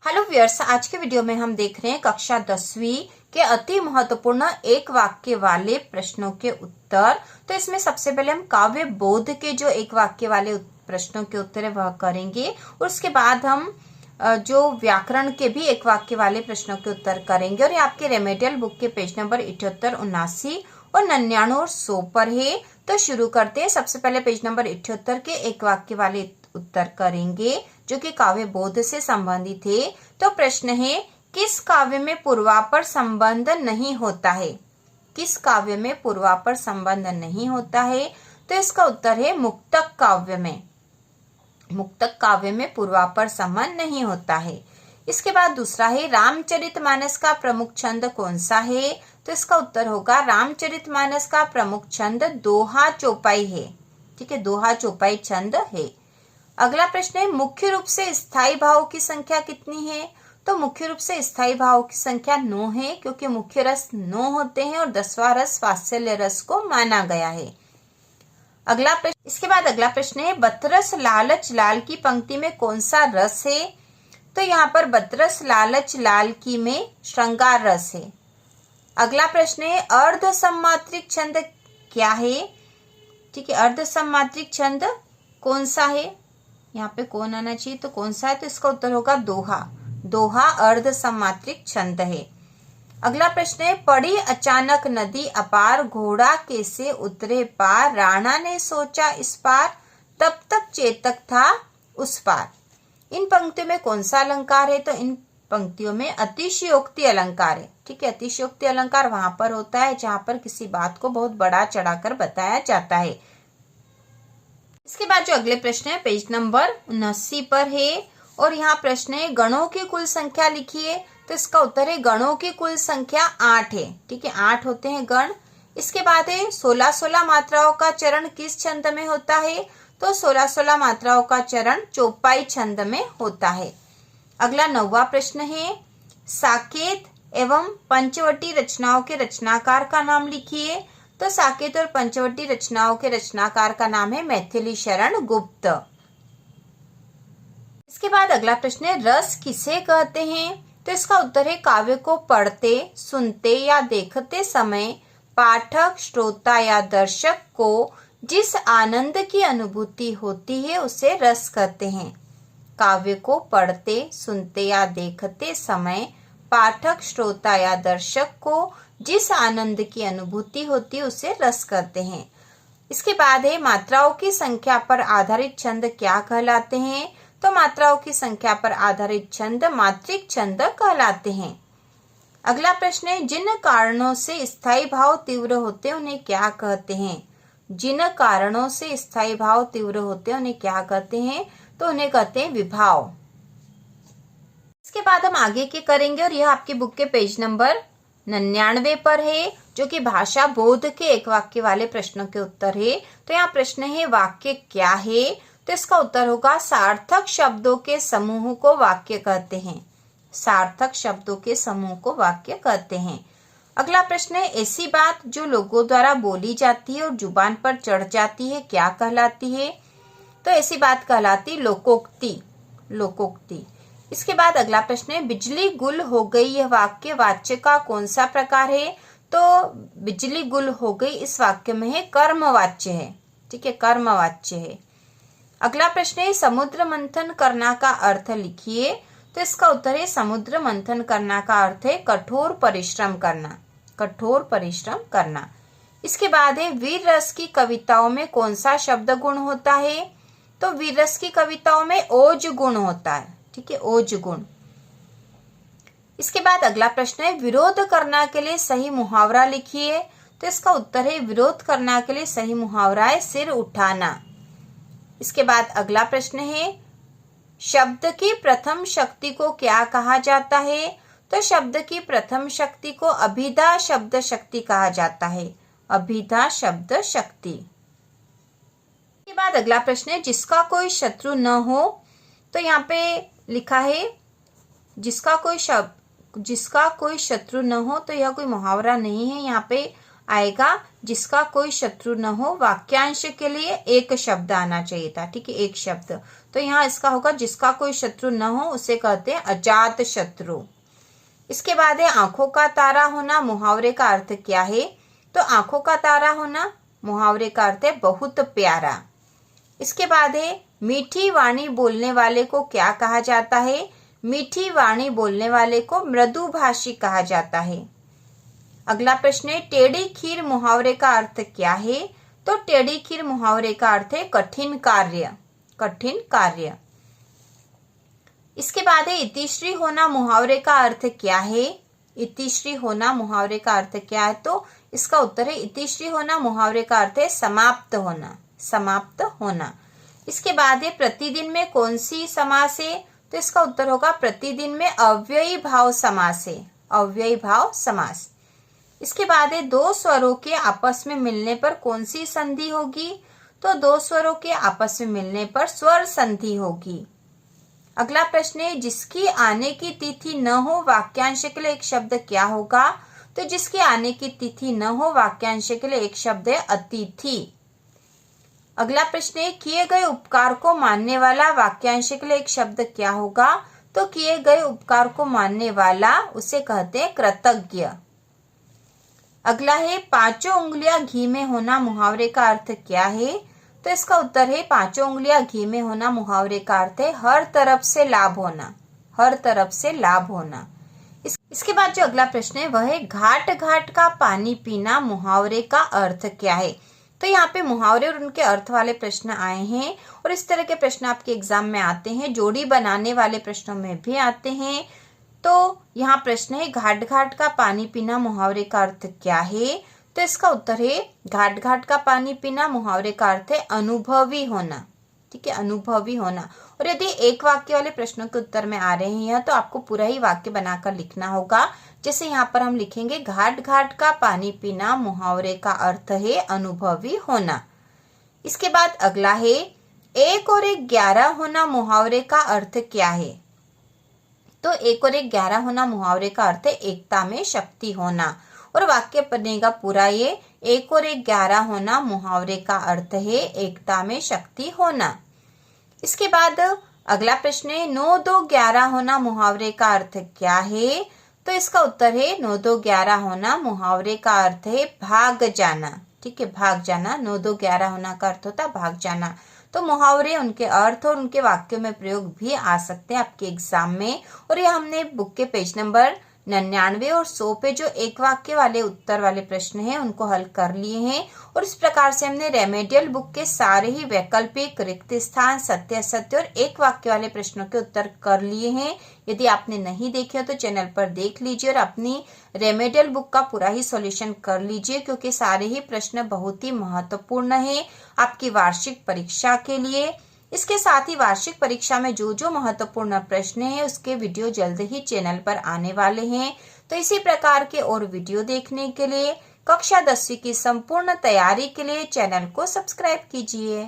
Hello viewers, आज के video में हम देख रहे हैं कक्षा 10वीं के अति महत्वपूर्ण एक वाक्य वाले प्रश्नों के उत्तर। तो इसमें सबसे पहले हम काव्य बोध के जो एक वाक्य वाले प्रश्नों के उत्तर है वह करेंगे और उसके बाद हम जो व्याकरण के भी एक वाक्य वाले प्रश्नों के उत्तर करेंगे। और ये आपके रेमेडियल बुक के पेज नंबर 78, 79 और 99 और 100 पर है। तो शुरू करते हैं। सबसे पहले पेज नंबर 78 के एक वाक्य वाले उत्तर करेंगे जो कि काव्य बोध से संबंधित है। तो प्रश्न है, किस काव्य में पूर्वापर संबंध नहीं होता है? किस काव्य में पूर्वापर संबंध नहीं होता है? तो इसका उत्तर है मुक्तक काव्य में। मुक्तक काव्य में पूर्वापर संबंध नहीं होता है। इसके बाद दूसरा है, रामचरितमानस का प्रमुख छंद कौन सा है? तो इसका उत्तर होगा रामचरितमानस का प्रमुख छंद दोहा चौपाई है। ठीक है, दोहा चौपाई छंद है। अगला प्रश्न है, मुख्य रूप से स्थायी भाव की संख्या कितनी है? तो मुख्य रूप से स्थायी भाव की संख्या 9 है, क्योंकि मुख्य रस 9 होते हैं और 10वां रस वात्सल्य रस को माना गया है। अगला प्रश्न, इसके बाद अगला प्रश्न है, बतरस लालच लाल की पंक्ति में कौन सा रस है? तो यहाँ पर बतरस लालच लाल की में श्रृंगार रस है। अगला प्रश्न है, अर्ध सम्मात्रिक छंद क्या है? ठीक है, अर्ध सम्मात्रिक छंद कौन सा है? यहाँ पे कौन आना चाहिए, तो कौन सा है? तो इसका उत्तर होगा दोहा। दोहा अर्ध सम्मात्रिक छंद है। अगला प्रश्न है, पड़ी अचानक नदी अपार, घोड़ा कैसे उतरे पार, राणा ने सोचा इस पार, तब तक चेतक था उस पार। इन पंक्तियों में कौन सा अलंकार है? तो इन पंक्तियों में अतिशयोक्ति अलंकार है। ठीक है, अतिशयोक्ति अलंकार वहां पर होता है जहां पर किसी बात को बहुत बड़ा चढ़ाकर बताया जाता है। इसके बाद जो अगले प्रश्न है पेज नंबर 79 पर है और यहाँ प्रश्न है, गणों की कुल संख्या लिखिए। तो इसका उत्तर है गणों की कुल संख्या 8 है। ठीक है, 8 होते हैं गण। इसके बाद है, 16-16 मात्राओं का चरण किस छंद में होता है? तो 16-16 मात्राओं का चरण चौपाई छंद में होता है। अगला 9वां प्रश्न है, साकेत एवं पंचवटी रचनाओं के रचनाकार का नाम लिखिए। तो साकेत और पंचवटी रचनाओं के रचनाकार का नाम है मैथिली शरण गुप्त। इसके बाद अगला प्रश्न है, रस किसे कहते हैं? तो इसका उत्तर है काव्य को पढ़ते, सुनते या देखते समय पाठक, श्रोता या दर्शक को जिस आनंद की अनुभूति होती है उसे रस कहते हैं। काव्य को पढ़ते, सुनते या देखते समय पाठक, श्रोता या दर्शक को जिस आनंद की अनुभूति होती है उसे रस कहते हैं। इसके बाद है, मात्राओं की संख्या पर आधारित छंद क्या कहलाते हैं? तो मात्राओं की संख्या पर आधारित छंद मात्रिक छंद कहलाते हैं। अगला प्रश्न है, जिन कारणों से स्थायी भाव तीव्र होते हैं उन्हें क्या कहते हैं? जिन कारणों से स्थायी भाव तीव्र होते हैं उन्हें क्या कहते हैं? तो उन्हें कहते हैं विभाव। इसके बाद हम आगे के करेंगे और यह आपकी बुक के पेज नंबर 99 पर है जो कि भाषा बोध के एक वाक्य वाले प्रश्नों के उत्तर है। तो यहाँ प्रश्न है, वाक्य क्या है? तो इसका उत्तर होगा सार्थक शब्दों के समूह को वाक्य कहते हैं। सार्थक शब्दों के समूह को वाक्य कहते हैं। अगला प्रश्न है, ऐसी बात जो लोगों द्वारा बोली जाती है और जुबान पर चढ़ जाती है क्या कहलाती है? तो ऐसी बात कहलाती लोकोक्ति। लोकोक्ति। इसके बाद अगला प्रश्न है, बिजली गुल हो गई यह वाक्य वाच्य का कौन सा प्रकार है? तो बिजली गुल हो गई इस वाक्य में है कर्मवाच्य है। ठीक है, कर्मवाच्य है। अगला प्रश्न है, समुद्र मंथन करना का अर्थ लिखिए। तो इसका उत्तर है समुद्र मंथन करना का अर्थ है कठोर परिश्रम करना। कठोर परिश्रम करना। इसके बाद है, वीर रस की कविताओं में कौन सा शब्द गुण होता है? तो वीर रस की कविताओं में ओज गुण होता है। ठीक है, ओज गुण। इसके बाद अगला प्रश्न है, विरोध करना के लिए सही मुहावरा लिखिए। तो इसका उत्तर है, विरोध करना के लिए सही मुहावरा है सिर उठाना। इसके बाद अगला प्रश्न है, शब्द की प्रथम शक्ति को क्या कहा जाता है? तो शब्द की प्रथम शक्ति को अभिधा शब्द शक्ति कहा जाता है। अभिधा शब्द शक्ति। इसके बाद अगला प्रश्न है, जिसका कोई शत्रु न हो। तो यहाँ पे लिखा है जिसका कोई शत्रु न हो, तो यह कोई मुहावरा नहीं है। यहाँ पे आएगा जिसका कोई शत्रु न हो। वाक्यांश के लिए एक शब्द आना चाहिए था, ठीक है, एक शब्द। तो यहाँ इसका होगा जिसका कोई शत्रु न हो उसे कहते हैं अजात शत्रु। इसके बाद है आंखों का तारा होना, मुहावरे का अर्थ क्या है? तो आंखों का तारा होना मुहावरे का अर्थ है बहुत प्यारा। इसके बाद है मीठी वाणी बोलने वाले को क्या कहा जाता है? मीठी वाणी बोलने वाले को मृदुभाषी कहा जाता है। अगला प्रश्न है टेढ़ी खीर मुहावरे का अर्थ क्या है? तो टेढ़ी खीर मुहावरे का अर्थ है कठिन कार्य, कठिन कार्य। इसके बाद है इतिश्री होना मुहावरे का अर्थ क्या है? इतिश्री होना मुहावरे का अर्थ क्या है? तो इसका उत्तर है इतिश्री होना मुहावरे का अर्थ है समाप्त होना, समाप्त होना। इसके बाद है प्रतिदिन में कौन सी समास है? तो इसका उत्तर होगा प्रतिदिन में अव्ययी भाव समास है, अव्ययी भाव समास। इसके बाद है दो स्वरों के आपस में मिलने पर कौन सी संधि होगी? तो दो स्वरों के आपस में मिलने पर स्वर संधि होगी। अगला प्रश्न है जिसकी आने की तिथि न हो वाक्यांश के लिए एक शब्द क्या होगा? तो जिसकी आने की तिथि न हो वाक्यांश के लिए एक शब्द है अतिथि। अगला प्रश्न है किए गए उपकार को मानने वाला वाक्यांश के लिए एक शब्द क्या होगा? तो किए गए उपकार को मानने वाला उसे कहते हैं कृतज्ञ। अगला है पांचों उंगलियां घी में होना मुहावरे का अर्थ क्या है? तो इसका उत्तर है पांचों उंगलियां घी में होना मुहावरे का अर्थ है हर तरफ से लाभ होना, हर तरफ से लाभ होना। इसके बाद जो अगला प्रश्न है वह है घाट घाट का पानी पीना मुहावरे का अर्थ क्या है? तो यहाँ पे मुहावरे और उनके अर्थ वाले प्रश्न आए हैं और इस तरह के प्रश्न आपके एग्जाम में आते हैं, जोड़ी बनाने वाले प्रश्नों में भी आते हैं। तो यहाँ प्रश्न है घाट घाट का पानी पीना मुहावरे का अर्थ क्या है? तो इसका उत्तर है घाट घाट का पानी पीना मुहावरे का अर्थ है अनुभवी होना, ठीक है, अनुभवी होना। और यदि एक वाक्य वाले प्रश्नों के उत्तर में आ रहे हैं तो आपको पूरा ही वाक्य बनाकर लिखना होगा। जैसे यहाँ पर हम लिखेंगे घाट घाट का पानी पीना मुहावरे का अर्थ है अनुभवी होना। इसके बाद अगला है 1 और 1 11 होना मुहावरे का अर्थ क्या है? तो 1 और 1 11 होना मुहावरे का अर्थ है एकता में शक्ति होना। और वाक्य बनेगा पूरा ये 1 और 1 11 होना मुहावरे का अर्थ है एकता में शक्ति होना। इसके बाद अगला प्रश्न है 9 2 11 होना मुहावरे का अर्थ क्या है? तो इसका उत्तर है 9 2 11 होना मुहावरे का अर्थ है भाग जाना, ठीक है, भाग जाना। 9 2 11 होना का अर्थ होता है भाग जाना। तो मुहावरे उनके अर्थ और उनके वाक्यों में प्रयोग भी आ सकते हैं आपके एग्जाम में। और ये हमने बुक के पेज नंबर 99 और 100 पे जो एक वाक्य वाले उत्तर वाले प्रश्न हैं उनको हल कर लिए हैं। और इस प्रकार से हमने रेमेडियल बुक के सारे ही वैकल्पिक, रिक्त स्थान, सत्य असत्य और एक वाक्य वाले प्रश्नों के उत्तर कर लिए हैं। यदि आपने नहीं देखे हो तो चैनल पर देख लीजिए और अपनी रेमेडियल बुक का पूरा ही सॉल्यूशन कर लीजिए, क्योंकि सारे ही प्रश्न बहुत ही महत्वपूर्ण है आपकी वार्षिक परीक्षा के लिए। इसके साथ ही वार्षिक परीक्षा में जो जो महत्वपूर्ण प्रश्न है उसके वीडियो जल्द ही चैनल पर आने वाले हैं। तो इसी प्रकार के और वीडियो देखने के लिए कक्षा 10वीं की संपूर्ण तैयारी के लिए चैनल को सब्सक्राइब कीजिए।